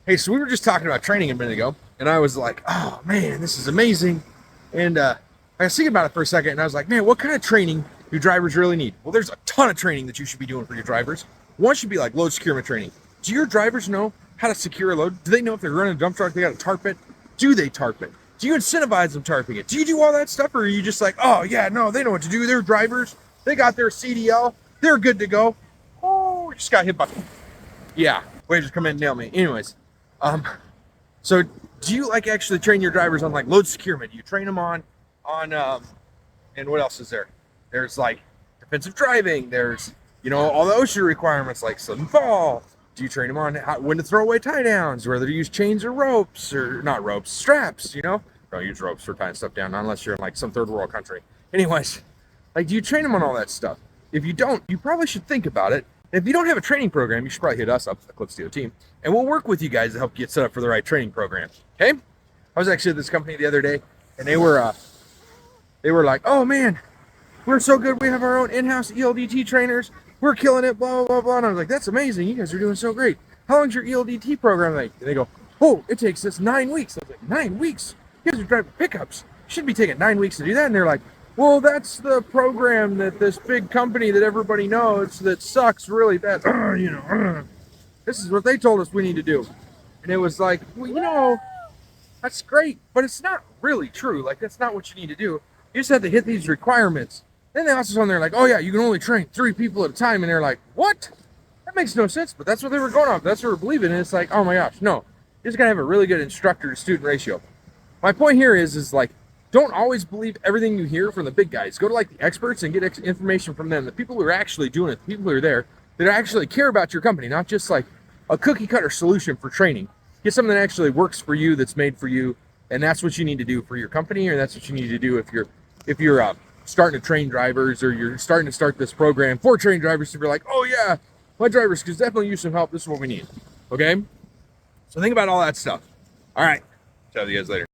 Hey, so we were just talking about training a minute ago, and I was like, oh man, this is amazing. And I was thinking about it for a second, and I was like, man, what kind of training do drivers really need? Well, there's a ton of training that you should be doing for your drivers. One should be like load securement training. Do your drivers know how to secure a load? Do they know if they're running a dump truck, they got to tarp it? Do they tarp it? Do you incentivize them tarping it? Do you do all that stuff, or are you just like, oh yeah, no, they know what to do. They're drivers. They got their CDL. They're good to go. Oh, just got hit by. Yeah, way to come in and nail me. Anyways, so do you like actually train your drivers on like load securement? Do you train them on, and what else is there? There's like defensive driving. There's, all the OSHA requirements like slip and fall. Do you train them on when to throw away tie downs, whether to use chains or ropes, or not ropes, straps, Don't use ropes for tying stuff down unless you're in like some third world country. Anyways, like, do you train them on all that stuff? If you don't, you probably should think about it. If you don't have a training program, you should probably hit us up, Eclipse DOT, and we'll work with you guys to help get set up for the right training program. Okay? I was actually at this company the other day, and they were like, "Oh man, we're so good. We have our own in-house ELDT trainers. We're killing it." Blah blah blah blah. And I was like, "That's amazing. You guys are doing so great. How long's your ELDT program like?" And they go, "Oh, it takes us 9 weeks." I was like, 9 weeks? You guys are driving pickups. You shouldn't be taking 9 weeks to do that. And they're like, well, that's the program that this big company that everybody knows that sucks really bad. This is what they told us we need to do. And it was like, well, that's great, but it's not really true. Like, that's not what you need to do. You just have to hit these requirements. Then they also on there like, oh yeah, you can only train 3 people at a time. And they're like, what? That makes no sense. But that's what they were going off. That's what we're believing. And it's like, oh my gosh, no. You just gotta have a really good instructor to student ratio. My point here is like, don't always believe everything you hear from the big guys. Go to like the experts and get information from them. The people who are actually doing it, the people who are there, that actually care about your company, not just like a cookie cutter solution for training. Get something that actually works for you, that's made for you, and that's what you need to do for your company, or that's what you need to do if you're starting to train drivers, or you're starting to start this program for train drivers to be like, oh yeah, my drivers could definitely use some help. This is what we need. Okay, so think about all that stuff. All right, chat with you guys later.